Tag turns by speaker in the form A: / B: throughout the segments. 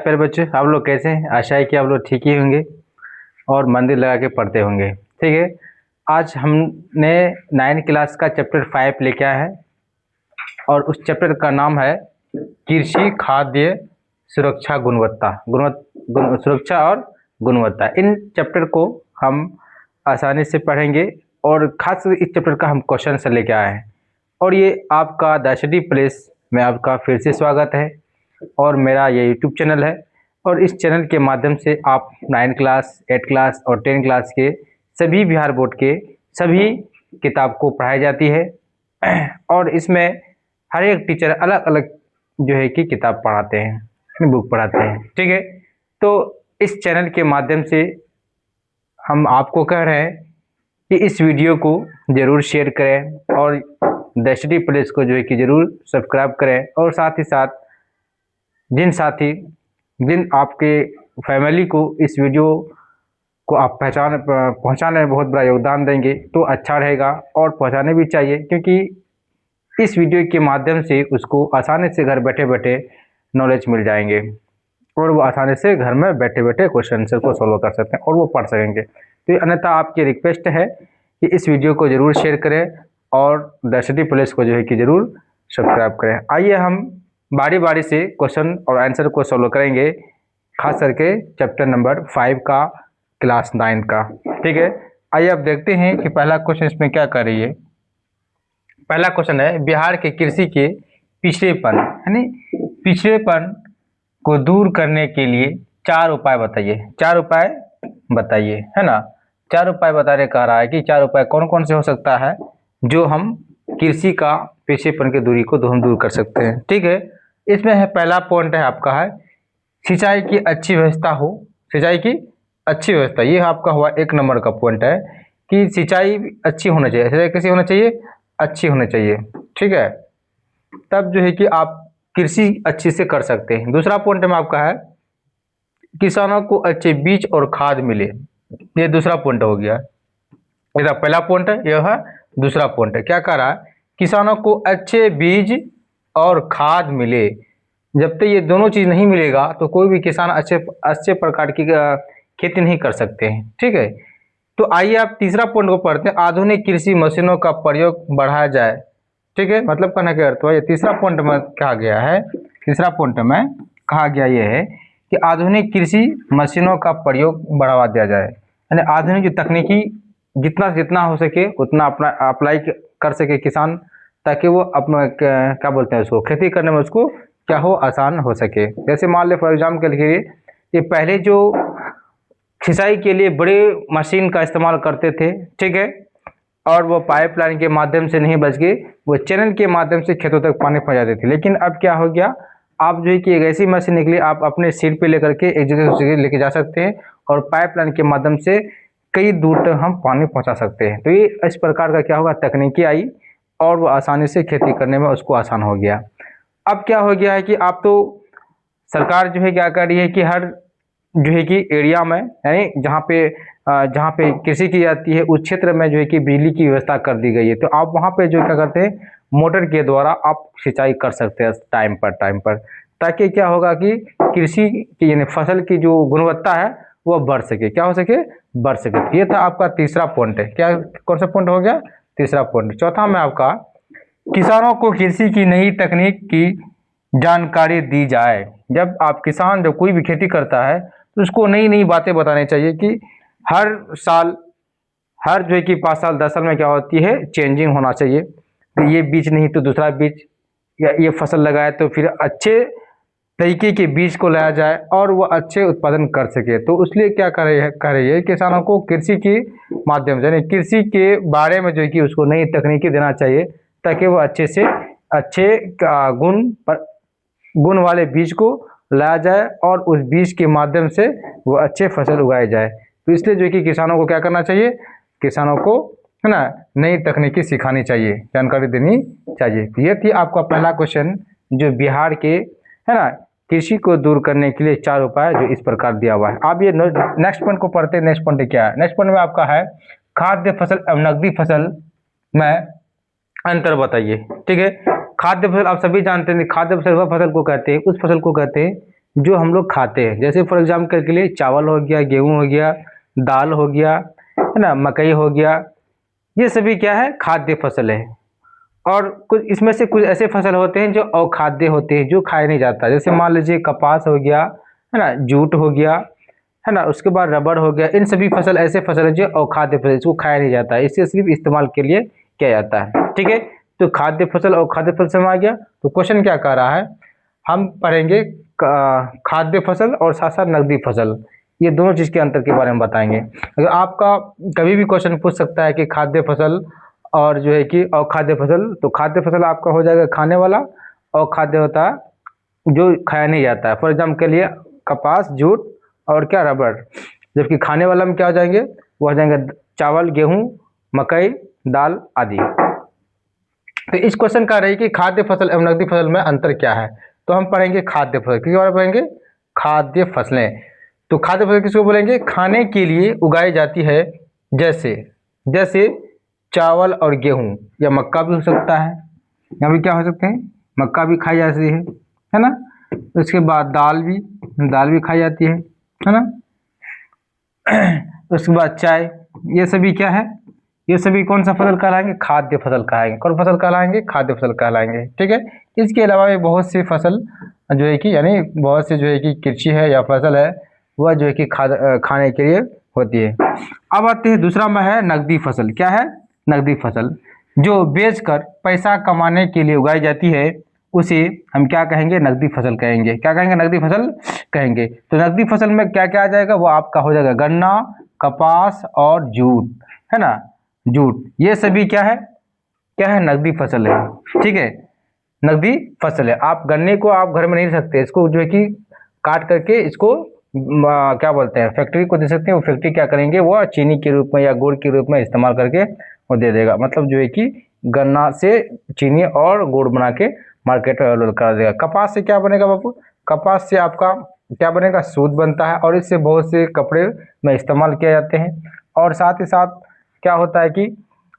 A: प्यारे बच्चे, आप लोग कैसे हैं? आशा है कि आप लोग ठीक ही होंगे और मंदिर लगा के पढ़ते होंगे। ठीक है, आज हमने 9 क्लास का चैप्टर 5 लेके आए हैं और उस चैप्टर का नाम है कृषि खाद्य सुरक्षा सुरक्षा और गुणवत्ता। इन चैप्टर को हम आसानी से पढ़ेंगे और खास इस चैप्टर का हम क्वेश्चन से लेके आए हैं। और ये आपका द स्टडी प्लेस में आपका फिर से स्वागत है और मेरा ये यूट्यूब चैनल है और इस चैनल के माध्यम से आप 9 क्लास 8 क्लास और 10 क्लास के सभी बिहार बोर्ड के सभी किताब को पढ़ाई जाती है और इसमें हर एक टीचर अलग अलग जो है कि किताब पढ़ाते हैं, बुक पढ़ाते हैं। ठीक है, तो इस चैनल के माध्यम से हम आपको कह रहे हैं कि इस वीडियो को ज़रूर शेयर करें और द स्टडी प्लेस को जो है कि ज़रूर सब्सक्राइब करें और साथ ही साथ जिन आपके फैमिली को इस वीडियो को आप पहुंचाने में बहुत बड़ा योगदान देंगे तो अच्छा रहेगा और पहुंचाने भी चाहिए, क्योंकि इस वीडियो के माध्यम से उसको आसानी से घर बैठे बैठे नॉलेज मिल जाएंगे और वो आसानी से घर में बैठे बैठे क्वेश्चन आंसर को सॉल्व कर सकते हैं और वो पढ़ सकेंगे। तो अन्यथा आपकी रिक्वेस्ट है कि इस वीडियो को ज़रूर शेयर करें और द स्टडी प्लेस को जो है कि ज़रूर सब्सक्राइब करें। आइए हम बारी बारी से क्वेश्चन और आंसर को सॉल्व करेंगे, खास करके चैप्टर नंबर 5 का क्लास 9 का। ठीक है, आइए अब देखते हैं कि पहला क्वेश्चन इसमें क्या कर रही है। पहला क्वेश्चन है, बिहार के कृषि के पिछड़ेपन यानी पिछड़ेपन को दूर करने के लिए 4 उपाय बताइए। 4 उपाय बताइए, है ना। 4 उपाय बताने कह रहा है कि 4 उपाय कौन कौन से हो सकता है जो हम कृषि का पिछड़ेपन की दूरी को हम दूर कर सकते हैं। ठीक है, इसमें है पहला पॉइंट है आपका है सिंचाई की अच्छी व्यवस्था हो। सिंचाई की अच्छी व्यवस्था, ये आपका हुआ 1 नंबर का पॉइंट है कि सिंचाई अच्छी होना चाहिए। सिंचाई कैसी होना चाहिए? अच्छी होनी चाहिए। ठीक है, तब जो है कि आप कृषि अच्छी से कर सकते हैं। दूसरा पॉइंट में आपका है किसानों को अच्छे बीज और खाद मिले। ये दूसरा पॉइंट हो गया। ये पहला पॉइंट है, यह है दूसरा पॉइंट है। क्या कह रहा है? किसानों को अच्छे बीज और खाद मिले। जब तक ये दोनों चीज नहीं मिलेगा तो कोई भी किसान अच्छे प्रकार की खेती नहीं कर सकते हैं। ठीक है, तो आइए आप तीसरा पॉइंट को पढ़ते हैं, आधुनिक कृषि मशीनों का प्रयोग बढ़ाया जाए। ठीक है, मतलब कहने का अर्थ है ये तीसरा पॉइंट में कहा गया है। तीसरा पॉइंट में कहा गया ये है कि आधुनिक कृषि मशीनों का प्रयोग बढ़ावा दिया जाए, यानी आधुनिक जो तकनीकी जितना हो सके उतना अपना अप्लाई कर सके किसान, ताकि वो अपना क्या बोलते हैं उसको खेती करने में उसको क्या हो आसान हो सके। जैसे मान ले फॉर एग्जाम्पल के लिए ये पहले जो सिंचाई के लिए बड़े मशीन का इस्तेमाल करते थे, ठीक है, और वो पाइपलाइन के माध्यम से नहीं बच गए, वो चैनल के माध्यम से खेतों तक पानी पहुंचाते थे। लेकिन अब क्या हो गया, आप जो है कि एक ऐसी मशीन निकली, आप अपने सिर पे लेकर के एक जगह से लेके जा सकते हैं और पाइपलाइन के माध्यम से कई दूर तक हम पानी पहुंचा सकते हैं। तो ये इस प्रकार का क्या होगा, तकनीकी आई और वो आसानी से खेती करने में उसको आसान हो गया। अब क्या हो गया है कि आप तो सरकार जो है क्या कर रही है कि हर जो है कि एरिया में यानी जहाँ पे कृषि की जाती है उस क्षेत्र में जो है कि बिजली की व्यवस्था कर दी गई है। तो आप वहाँ पे जो क्या करते हैं, मोटर के द्वारा आप सिंचाई कर सकते हैं टाइम पर, ताकि क्या होगा कि कृषि की यानी फसल की जो गुणवत्ता है वो बढ़ सके, क्या हो सके, बढ़ सके। ये था आपका तीसरा पॉइंट है। क्या कौन सा पॉइंट हो गया? तीसरा पॉइंट। चौथा में आपका किसानों को कृषि की नई तकनीक की जानकारी दी जाए। जब आप किसान जब कोई भी खेती करता है तो उसको नई नई बातें बतानी चाहिए कि हर साल हर जो है कि 5 साल 10 साल में क्या होती है, चेंजिंग होना चाहिए। तो ये बीज नहीं तो दूसरा बीज, या ये फसल लगाए तो फिर अच्छे तरीके के बीज को लाया जाए और वो अच्छे उत्पादन कर सके। तो इसलिए क्या कर रही है किसानों को कृषि के माध्यम से यानी कृषि के बारे में जो है कि उसको नई तकनीकी देना चाहिए, ताकि वो अच्छे गुण वाले बीज को लाया जाए और उस बीज के माध्यम से वो अच्छे फसल उगाए जाए। तो इसलिए जो है कि किसानों को क्या करना चाहिए, किसानों को है ना नई तकनीकी सिखानी चाहिए, जानकारी देनी चाहिए। तो ये थी आपका पहला क्वेश्चन जो बिहार के है ना कृषि को दूर करने के लिए 4 उपाय जो इस प्रकार दिया हुआ है। आप ये नेक्स्ट पॉइंट को पढ़ते हैं। नेक्स्ट पॉइंट क्या है? नेक्स्ट पॉइंट में आपका है खाद्य फसल एवं नकदी फसल में अंतर बताइए। ठीक है, खाद्य फसल आप सभी जानते हैं, खाद्य फसल वह फसल को कहते हैं, उस फसल को कहते हैं जो हम लोग खाते हैं, जैसे फॉर एग्जाम्पल के लिए चावल हो गया, गेहूँ हो गया, दाल हो गया, है ना, मकई हो गया, ये सभी क्या है, खाद्य फसल है। और कुछ इसमें से कुछ ऐसे फसल होते हैं जो अखाद्य होते हैं, जो खाया नहीं जाता, जैसे मान लीजिए कपास हो गया, है ना, जूट हो गया, है ना, उसके बाद रबड़ हो गया। इन सभी फसल ऐसे फसल है जो अखाद्य फसल, इसको खाया नहीं जाता है, इससे सिर्फ इस्तेमाल के लिए किया जाता है। ठीक है, तो खाद्य फसल और खाद्य फसल में आ गया। तो क्वेश्चन क्या कह रहा है, हम पढ़ेंगे खाद्य फसल और साथ साथ नकदी फसल, ये दोनों चीज़ के अंतर के बारे में बताएंगे। अगर आपका कभी भी क्वेश्चन पूछ सकता है कि खाद्य फसल और जो है कि अखाद्य फसल, तो खाद्य फसल आपका हो जाएगा खाने वाला, और खाद्य होता है जो खाया नहीं जाता है। फॉर एग्जाम्पल के लिए कपास, जूट और क्या, रबड़। जबकि खाने वाला में क्या हो जाएंगे, वो हो जाएंगे चावल, गेहूँ, मकई, दाल आदि। तो इस क्वेश्चन का रही कि खाद्य फसल एवं नकदी फसल में अंतर क्या है, तो हम पढ़ेंगे खाद्य फसल। किसके बारे में पढ़ेंगे, खाद्य फसलें। तो खाद्य फसल किसको बोलेंगे, खाने के लिए उगाई जाती है, जैसे जैसे चावल और गेहूं, या मक्का भी हो सकता है, यहाँ भी क्या हो सकते हैं, मक्का भी खाई जाती है ना। उसके बाद दाल भी खाई जाती है ना। उसके बाद चाय, ये सभी क्या है, ये सभी कौन सा फसल कहलाएंगे, खाद्य फसल कहलाएंगे। कौन फसल कहलाएंगे, खाद्य फसल कहलाएंगे। ठीक है, इसके अलावा भी बहुत सी फसल जो है कि, यानी बहुत से जो है कि कृषि है या फसल है, वह जो है कि खाने के लिए होती है। अब आते हैं दूसरा में है नकदी फसल। क्या है, नकदी फसल, जो बेचकर पैसा कमाने के लिए उगाई जाती है, उसे हम क्या कहेंगे, नकदी फसल कहेंगे। क्या कहेंगे, नकदी फसल कहेंगे। तो नकदी फसल में क्या क्या आ जाएगा, वो आपका हो जाएगा गन्ना, कपास और जूट, है ना, जूट। ये सभी क्या है, क्या है, नकदी फसल है। ठीक है, नकदी फसल है। आप गन्ने को आप घर में नहीं रख सकते, इसको जो है कि काट करके इसको क्या बोलते हैं, फैक्ट्री को दे सकते हैं। वो फैक्ट्री क्या करेंगे, वो चीनी के रूप में या गुड़ के रूप में इस्तेमाल करके वो दे देगा। मतलब जो है कि गन्ना से चीनी और गुड़ बना के मार्केट में अवेलेबल करा देगा। कपास से क्या बनेगा बापू, कपास से आपका क्या बनेगा, सूत बनता है, और इससे बहुत से कपड़े में इस्तेमाल किए जाते हैं। और साथ ही साथ क्या होता है कि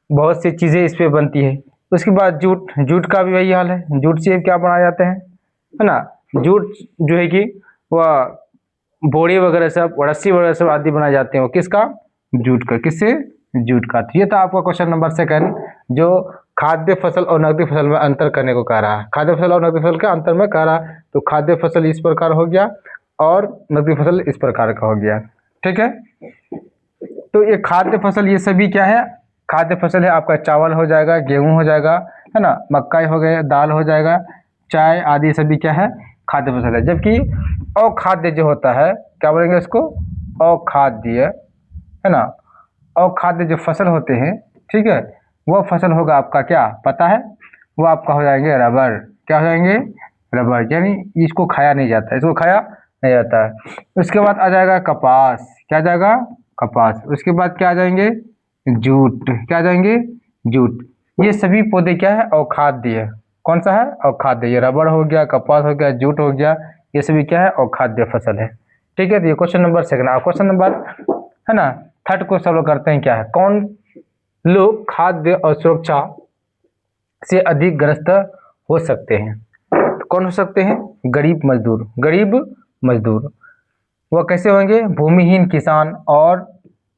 A: बहुत सी चीज़ें इस पर बनती है। उसके बाद जूट, जूट का भी वही हाल है। जूट से क्या बनाए जाते हैं, है ना, जूट जो है कि वह बोरी वगैरह सब, रस्सी वगैरह सब आदि बनाए जाते हैं, वो किसका, जूट का। किससे, जूट का। तो ये था आपका क्वेश्चन नंबर 2, जो खाद्य फसल और नकदी फसल में अंतर करने को कह रहा है। खाद्य फसल और नकदी फसल के अंतर में कह रहा है। तो खाद्य फसल इस प्रकार हो गया और नकदी फसल इस प्रकार का हो गया। ठीक है, तो ये खाद्य फसल, ये सभी क्या है, खाद्य फसल है। आपका चावल हो जाएगा, गेहूं हो जाएगा, है ना, मक्का हो गया, दाल हो जाएगा, चाय आदि सभी क्या है, खाद्य फसल है। जबकि अखाद्य जो होता है, क्या बोलेंगे इसको, अखाद्य, है ना, अखाद्य जो फसल होते हैं, ठीक है, वो फसल होगा आपका क्या पता है, वो आपका हो जाएंगे रबर। क्या हो जाएंगे, रबर, यानी इसको खाया नहीं जाता, इसको खाया नहीं जाता है। उसके बाद आ जाएगा कपास। क्या आ जाएगा, कपास। उसके बाद क्या आ जाएंगे, जूट। क्या आ जाएंगे, जूट। ये सभी पौधे क्या है, अखाद्य है। कौन सा है, अखाद्य। ये रबड़ हो गया, कपास हो गया, जूट हो गया, ये सभी क्या है, अखाद्य फसल है। ठीक है, तो ये क्वेश्चन नंबर 2। क्वेश्चन नंबर, है ना, 3 को सॉल्व करते हैं। क्या है, कौन लोग खाद्य और सुरक्षा से अधिक ग्रस्त हो सकते हैं। तो कौन हो सकते हैं, गरीब मजदूर। गरीब मजदूर वह कैसे होंगे, भूमिहीन किसान और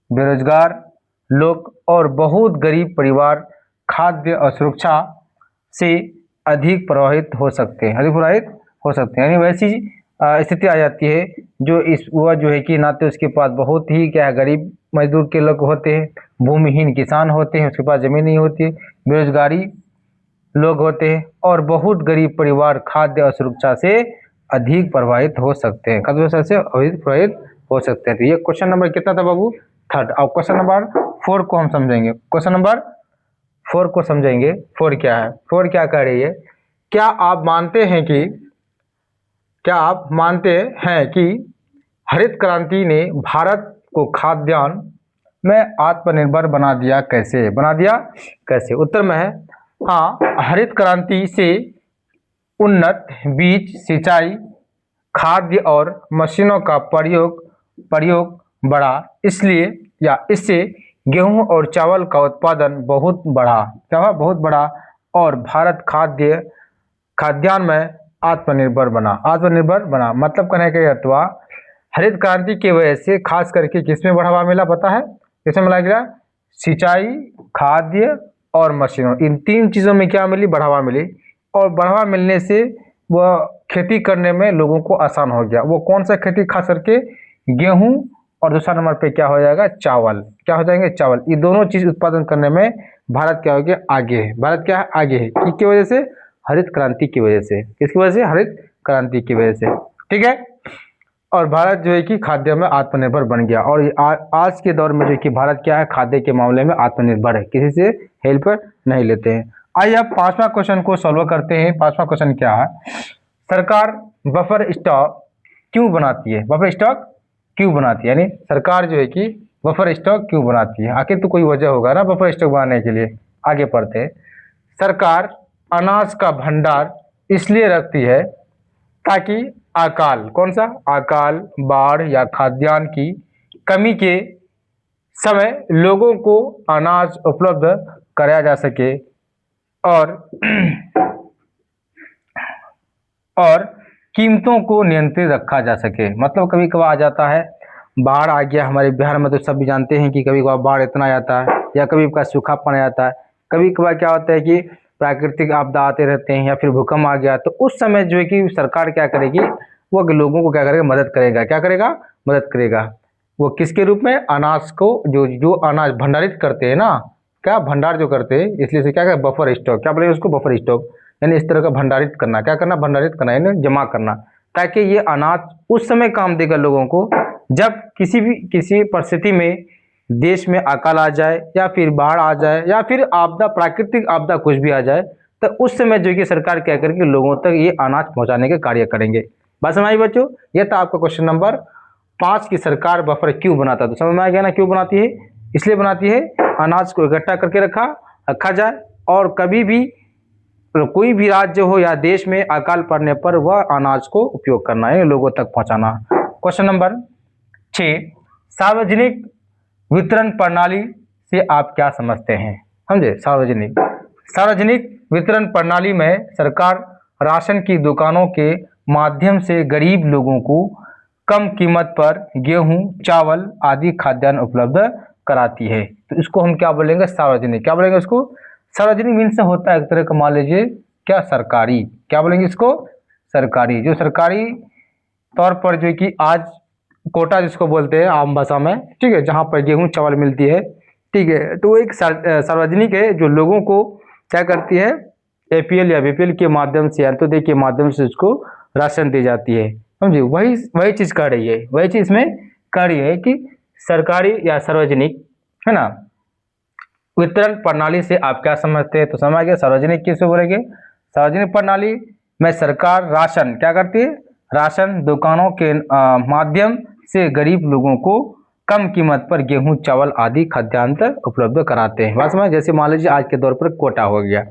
A: बेरोजगार लोग और बहुत गरीब परिवार खाद्य और सुरक्षा से अधिक प्रभावित हो सकते हैं, अधिक प्रभावित हो सकते हैं। यानी वैसी स्थिति आ जाती है जो इस, वह जो है कि ना तो उसके पास बहुत ही क्या है, गरीब मजदूर के लोग होते हैं, भूमिहीन किसान होते हैं, उसके पास जमीन नहीं होती है, बेरोजगारी लोग होते हैं, और बहुत गरीब परिवार खाद्य और सुरक्षा से अधिक प्रभावित हो सकते हैं, खाद्य सुरक्षा से अधिक प्रभावित हो सकते हैं। तो ये क्वेश्चन नंबर कितना था बाबू, 3। और क्वेश्चन नंबर 4 को हम समझेंगे। क्वेश्चन नंबर 4 को समझेंगे। 4 क्या है, 4 क्या कह रही है, क्या आप मानते हैं कि, क्या आप मानते हैं कि हरित क्रांति ने भारत को खाद्यान्न में आत्मनिर्भर बना दिया। कैसे बना दिया, कैसे। उत्तर में है हाँ, हरित क्रांति से उन्नत बीज, सिंचाई, खाद्य और मशीनों का प्रयोग बढ़ा, इसलिए या इससे गेहूं और चावल का उत्पादन बहुत बढ़ा। क्या हुआ, बहुत बढ़ा, और भारत खाद्यान्न में आत्मनिर्भर बना। आत्मनिर्भर बना मतलब कहने का अर्थ हुआ हरित क्रांति की वजह से खास करके किसमें बढ़ावा मिला पता है? किसमें मिला गया? सिंचाई, खाद्य और मशीनों, इन तीन चीज़ों में क्या मिली? बढ़ावा मिली। और बढ़ावा मिलने से वह खेती करने में लोगों को आसान हो गया। वो कौन सा खेती? खास करके गेहूं, और दूसरा नंबर पे क्या हो जाएगा? चावल। क्या हो जाएंगे? चावल। ये दोनों चीज उत्पादन करने में भारत क्या हो गया? आगे है। भारत क्या है? आगे है। किसकी वजह से? हरित क्रांति की वजह से। किसकी वजह से? हरित क्रांति की वजह से। ठीक है। और भारत जो है कि खाद्य में आत्मनिर्भर बन गया। और आज के दौर में जो कि भारत क्या है? खाद्य के मामले में आत्मनिर्भर है, किसी से हेल्प नहीं लेते हैं। आइए अब पांचवा क्वेश्चन को सॉल्व करते हैं। पांचवा क्वेश्चन क्या है? सरकार बफर स्टॉक क्यों बनाती है? बफर स्टॉक क्यों बनाती है? यानी सरकार जो है कि बफर स्टॉक क्यों बनाती है? आखिर तो कोई वजह होगा ना बफर स्टॉक बनाने के लिए। आगे पढ़ते हैं। सरकार अनाज का भंडार इसलिए रखती है ताकि अकाल, कौन सा? अकाल, बाढ़ या खाद्यान्न की कमी के समय लोगों को अनाज उपलब्ध कराया जा सके और और कीमतों को नियंत्रित रखा जा सके। मतलब कभी कभार आ जाता है, बाढ़ आ गया हमारे बिहार में, तो सब भी जानते हैं कि कभी कभार बाढ़ इतना आ जाता है या कभी कभार सूखापन आ जाता है। कभी कभार क्या होता है कि प्राकृतिक आपदा आते रहते हैं या फिर भूकंप आ गया, तो उस समय जो है कि सरकार क्या करेगी? वो लोगों को क्या करेगा? मदद करेगा। क्या करेगा? मदद करेगा। वो किसके रूप में? अनाज को, जो अनाज भंडारित करते हैं ना, क्या भंडार जो करते हैं, इसलिए से क्या करें? Buffer stock. क्या बोलेंगे उसको? Buffer stock. यानी इस तरह का भंडारित करना। क्या करना? भंडारित करना यानी जमा करना, ताकि ये अनाज उस समय काम देगा लोगों को जब किसी परिस्थिति में देश में अकाल आ जाए या फिर बाढ़ आ जाए या फिर आपदा, प्राकृतिक आपदा कुछ भी आ जाए, तो उस समय जो कि सरकार क्या करेगी? लोगों तक ये अनाज पहुंचाने के कार्य करेंगे। बात समझ आई बच्चों? ये था आपका क्वेश्चन नंबर 5 की सरकार बफर क्यों बनाता है। तो समझ में आ गया ना क्यों बनाती है? इसलिए बनाती है अनाज को इकट्ठा करके रखा जाए, और कभी भी तो कोई भी राज्य हो या देश में अकाल पड़ने पर वह अनाज को उपयोग करना है, लोगों तक पहुंचाना। क्वेश्चन नंबर 6, सार्वजनिक वितरण प्रणाली से आप क्या समझते हैं? समझे? सार्वजनिक वितरण प्रणाली में सरकार राशन की दुकानों के माध्यम से गरीब लोगों को कम कीमत पर गेहूं, चावल आदि खाद्यान्न उपलब्ध कराती है। तो इसको हम क्या बोलेंगे? सार्वजनिक। क्या बोलेंगे इसको? सार्वजनिक मीन्स होता है एक तरह का, मान लीजिए क्या, सरकारी। क्या बोलेंगे इसको? सरकारी। जो सरकारी तौर पर जो कि आज कोटा जिसको बोलते हैं आम भाषा में, ठीक है, जहाँ पर गेहूं चावल मिलती है, ठीक है, तो वो एक सार्वजनिक है जो लोगों को क्या करती है? एपीएल या बीपीएल के माध्यम से, अंत्योदय के माध्यम से उसको राशन दी जाती है। समझे? वही चीज कर रही है, वही चीज में कर रही है कि सरकारी या सार्वजनिक, है ना, वितरण प्रणाली से आप क्या समझते हैं? तो समझ गए। सार्वजनिक किसको बोलेंगे? सार्वजनिक प्रणाली में सरकार राशन क्या करती है? राशन दुकानों के माध्यम से गरीब लोगों को कम कीमत पर गेहूं, चावल आदि खाद्यान्न उपलब्ध कराते हैं। बात समझ? जैसे मान लीजिए आज के दौर पर कोटा हो गया,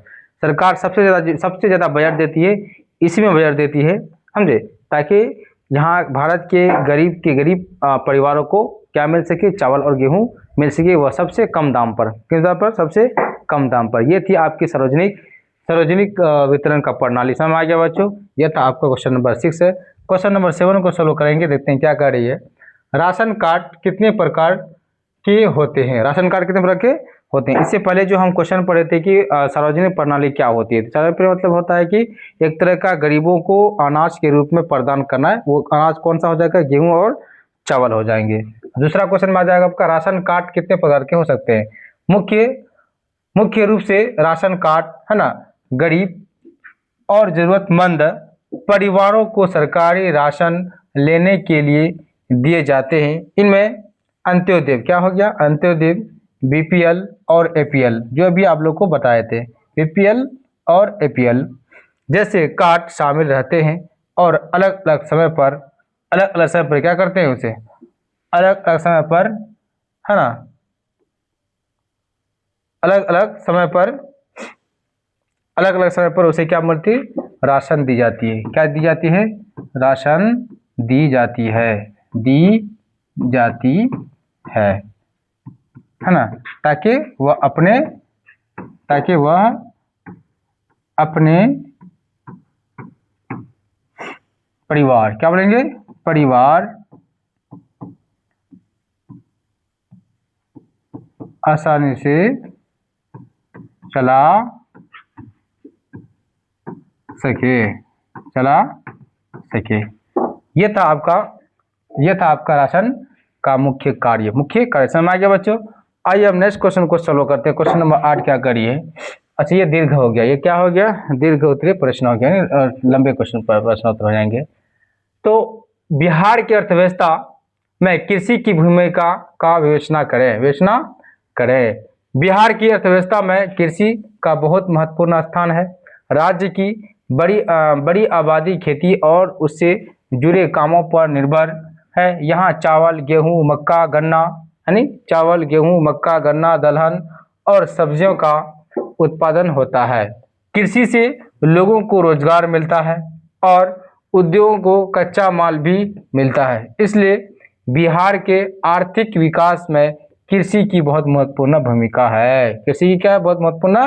A: सरकार सबसे ज्यादा बजट देती है, इसी में बजट देती है, समझे, ताकि यहाँ भारत के गरीब परिवारों को क्या मिल सके? चावल और गेहूं मिल सके, वह सबसे कम दाम पर। किस दाम पर? सबसे कम दाम पर। ये थी आपकी सार्वजनिक वितरण का प्रणाली। समझ आ गया बच्चों? यह था आपका क्वेश्चन नंबर 6 है। क्वेश्चन नंबर 7 को सोल्व करेंगे, देखते हैं क्या कर रही है। राशन कार्ड कितने प्रकार के होते हैं? राशन कार्ड कितने प्रकार के होते हैं? इससे पहले जो हम क्वेश्चन पढ़े थे कि सार्वजनिक प्रणाली क्या होती है, सार्वजनिक मतलब होता है कि एक तरह का गरीबों को अनाज के रूप में प्रदान करना है। वो अनाज कौन सा हो जाएगा? गेहूं और चावल हो जाएंगे। दूसरा क्वेश्चन में आ जाएगा आपका, राशन कार्ड कितने प्रकार के हो सकते हैं? मुख्य रूप से राशन कार्ड, है ना, गरीब और जरूरतमंद परिवारों को सरकारी राशन लेने के लिए दिए जाते हैं। इनमें अंत्योदय, क्या हो गया? अंत्योदय, बीपीएल और एपीएल, जो अभी आप लोग को बताए थे, बीपीएल और एपीएल जैसे कार्ड शामिल रहते हैं और अलग अलग समय पर क्या करते हैं? उसे अलग अलग समय पर, है ना, अलग अलग समय पर उसे क्या मिलती? राशन दी जाती है। क्या दी जाती है? राशन दी जाती है ना, ताकि वह अपने, परिवार, क्या बोलेंगे, परिवार आसानी से चला सके, चला सके। ये था आपका राशन का मुख्य कार्य, समझ आ गया बच्चों। आइए अब नेक्स्ट क्वेश्चन को सॉल्व करते हैं। क्वेश्चन नंबर 8 क्या करिए। अच्छा, ये दीर्घ हो गया, ये क्या हो गया, दीर्घ उत्तरीय प्रश्न हो गया, लंबे क्वेश्चन पर प्रश्न उत्तर हो जाएंगे। तो बिहार की अर्थव्यवस्था में कृषि की भूमिका का विवेचना करें। बिहार की अर्थव्यवस्था में कृषि का बहुत महत्वपूर्ण स्थान है। राज्य की बड़ी आबादी खेती और उससे जुड़े कामों पर निर्भर है। यहाँ चावल, गेहूं, मक्का, गन्ना, यानी चावल, गेहूं, मक्का, गन्ना, दलहन और सब्जियों का उत्पादन होता है। कृषि से लोगों को रोजगार मिलता है और उद्योगों को कच्चा माल भी मिलता है। इसलिए बिहार के आर्थिक विकास में कृषि की बहुत महत्वपूर्ण भूमिका है। कृषि की क्या बहुत महत्वपूर्ण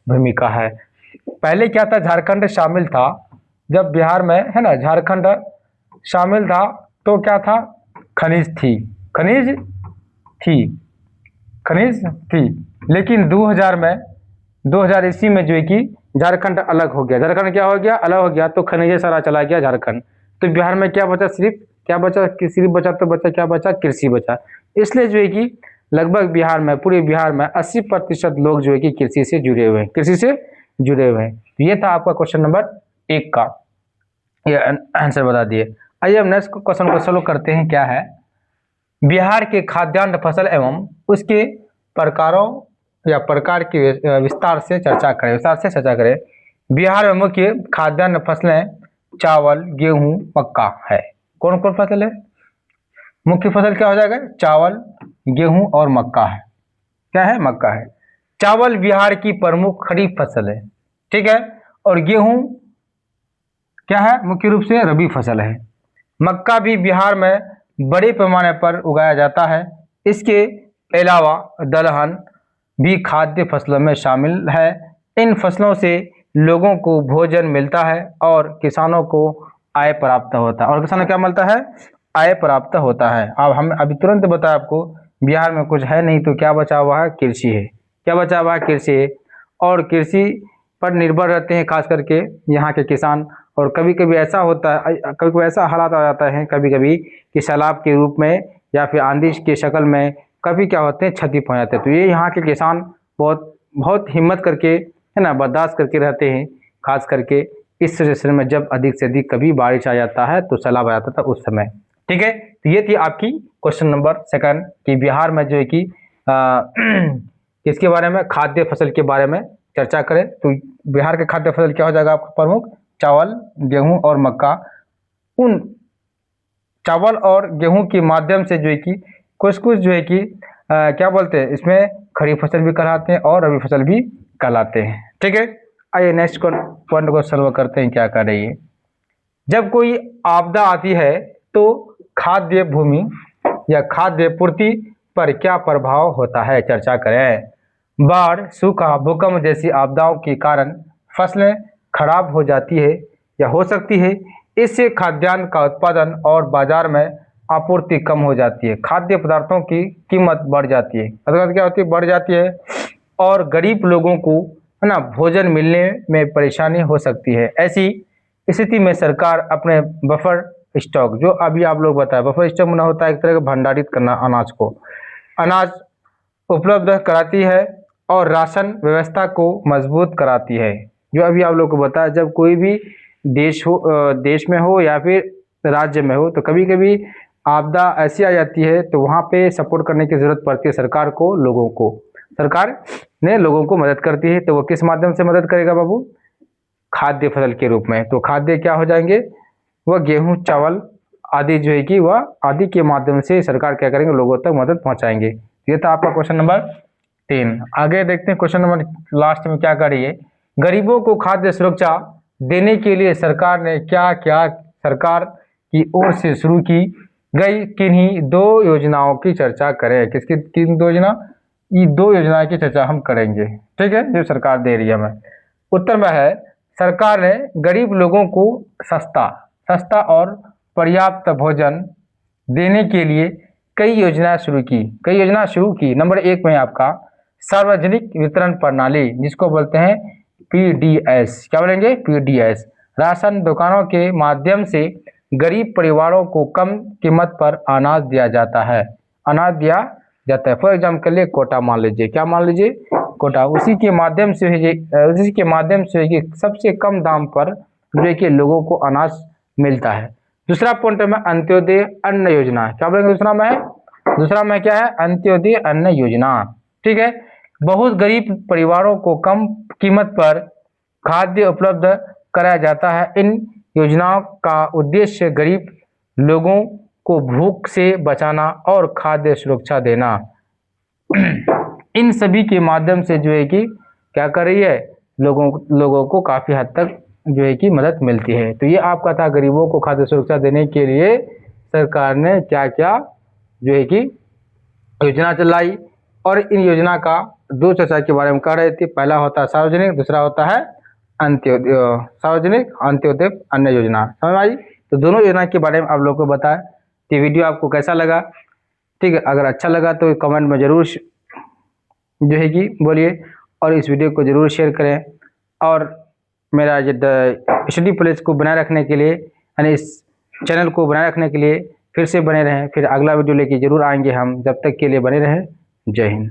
A: भूमिका है। पहले क्या था, झारखंड शामिल था, जब बिहार में है ना झारखंड शामिल था तो क्या था, खनिज थी। लेकिन 2000 ईस्वी में जो है कि झारखंड अलग हो गया। झारखंड क्या हो गया, अलग हो गया, तो खनिज सारा चला गया झारखंड। तो बिहार में क्या बचा, सिर्फ क्या बचा, कृषि बचा। इसलिए जो है कि लगभग पूरे बिहार में 80% लोग जो है कि कृषि से जुड़े हुए हैं। तो ये था आपका क्वेश्चन नंबर 1 का, ये आंसर बता दिए। आइए अब नेक्स्ट क्वेश्चन को सॉल्व करते हैं। क्या है, बिहार के खाद्यान्न फसल एवं उसके प्रकार की विस्तार से चर्चा करें। बिहार में मुख्य खाद्यान्न फसलें चावल, गेहूं, मक्का है। कौन कौन फसल है, मुख्य फसल क्या हो जाएगा, चावल, गेहूं और मक्का है। क्या है, मक्का है। चावल बिहार की प्रमुख खरीफ फसल है, ठीक है, और गेहूं क्या है, मुख्य रूप से रबी फसल है। मक्का भी बिहार में बड़े पैमाने पर उगाया जाता है। इसके अलावा दलहन भी खाद्य फसलों में शामिल है। इन फसलों से लोगों को भोजन मिलता है और किसानों को आय प्राप्त होता है। और किसानों क्या मिलता है, आय प्राप्त होता है। अब हम अभी तुरंत बताया आपको, बिहार में कुछ है नहीं तो क्या बचा हुआ है, कृषि है। क्या बचा हुआ है, कृषि है। और कृषि पर निर्भर रहते हैं खास करके यहाँ के किसान। और कभी कभी ऐसा होता है, कभी कभी ऐसा हालात आ जाता है कभी कभी कि सैलाब के रूप में या फिर आंधी के शक्ल में कभी क्या होते हैं, क्षति पहुँच जाते हैं। तो ये यहाँ के किसान बहुत हिम्मत करके है ना, बर्दाश्त करके रहते हैं। खास करके इस सिचुएशन में जब अधिक से अधिक कभी बारिश आ जाता है तो सैलाब आ जाता था उस समय, ठीक है। तो ये थी आपकी क्वेश्चन नंबर 2 कि बिहार में जो है कि किसके बारे में, खाद्य फसल के बारे में चर्चा करें। तो बिहार के खाद्य फसल क्या हो जाएगा आपका प्रमुख, चावल, गेहूं और मक्का। उन चावल और गेहूं के माध्यम से जो है कि कुछ जो है कि क्या बोलते हैं, इसमें खरीफ फसल भी कहलाते हैं और रबी फसल भी कहलाते हैं, ठीक है। आइए नेक्स्ट पॉइंट को सॉल्व करते हैं। क्या कर रही है, जब कोई आपदा आती है तो खाद्य भूमि या खाद्य पूर्ति पर क्या प्रभाव होता है, चर्चा करें। बाढ़, सूखा, भूकंप जैसी आपदाओं के कारण फसलें खराब हो जाती है या हो सकती है। इससे खाद्यान्न का उत्पादन और बाजार में आपूर्ति कम हो जाती है। खाद्य पदार्थों की कीमत बढ़ जाती है, अर्थात क्या होती है, बढ़ जाती है। और गरीब लोगों को है ना भोजन मिलने में परेशानी हो सकती है। ऐसी स्थिति में सरकार अपने बफर स्टॉक, जो अभी आप लोग बताए, बफर स्टॉक बना होता है एक तरह का भंडारित करना, अनाज उपलब्ध कराती है और राशन व्यवस्था को मजबूत कराती है। जो अभी आप लोग को बताया, जब कोई भी देश में हो या फिर राज्य में हो तो कभी कभी आपदा ऐसी आ जाती है तो वहाँ पे सपोर्ट करने की ज़रूरत पड़ती है सरकार को, सरकार ने लोगों को मदद करती है। तो वो किस माध्यम से मदद करेगा बाबू, खाद्य फसल के रूप में। तो खाद्य क्या हो जाएंगे, वह गेहूं, चावल आदि जो है कि वह आदि के माध्यम से सरकार क्या करेंगे, लोगों तक मदद पहुंचाएंगे। ये था आपका क्वेश्चन नंबर 3। आगे देखते हैं क्वेश्चन नंबर लास्ट में क्या करिए, गरीबों को खाद्य सुरक्षा देने के लिए सरकार ने क्या क्या सरकार की ओर से शुरू की गई किन्हीं 2 योजनाओं की चर्चा करें। किसकी, किन 2 योजना, ये 2 योजनाओं की चर्चा हम करेंगे, ठीक है, जो सरकार दे रही है हमें। उत्तर में है, सरकार ने गरीब लोगों को सस्ता सस्ता और पर्याप्त भोजन देने के लिए कई योजनाएं शुरू की। नंबर 1 में आपका सार्वजनिक वितरण प्रणाली, जिसको बोलते हैं पीडीएस। क्या बोलेंगे? पीडीएस। राशन दुकानों के माध्यम से गरीब परिवारों को कम कीमत पर अनाज दिया जाता है। फॉर एग्जाम्पल के लिए कोटा मान लीजिए। क्या मान लीजिए? कोटा। उसी के माध्यम से कि सबसे कम दाम पर जो है कि लोगों को अनाज मिलता है। दूसरा पॉइंट में अंत्योदय अन्न योजना। क्या बोलेंगे? दूसरा में क्या है? अंत्योदय अन्न योजना। ठीक है। बहुत गरीब परिवारों को कम कीमत पर खाद्य उपलब्ध कराया जाता है। इन योजनाओं का उद्देश्य गरीब लोगों को भूख से बचाना और खाद्य सुरक्षा देना। इन सभी के माध्यम से जो है कि क्या कर रही है? लोगों को काफ़ी हद तक जो है कि मदद मिलती है। तो ये आपका था गरीबों को खाद्य सुरक्षा देने के लिए सरकार ने क्या क्या जो है कि योजना चलाई। और इन योजना का 2 चर्चा के बारे में कह रहे थे। पहला होता है सार्वजनिक, दूसरा होता है अंत्योदय अन्न योजना। समझ आई? तो दोनों योजना के बारे में आप लोगों को बताया। तो वीडियो आपको कैसा लगा? ठीक है, अगर अच्छा लगा तो कमेंट में ज़रूर जो है कि बोलिए, और इस वीडियो को ज़रूर शेयर करें। और मेरा स्टडी प्लेस को बनाए रखने के लिए, यानी इस चैनल को बनाए रखने के लिए फिर से बने रहें। फिर अगला वीडियो लेके ज़रूर आएंगे हम। जब तक के लिए बने रहें। जय हिंद।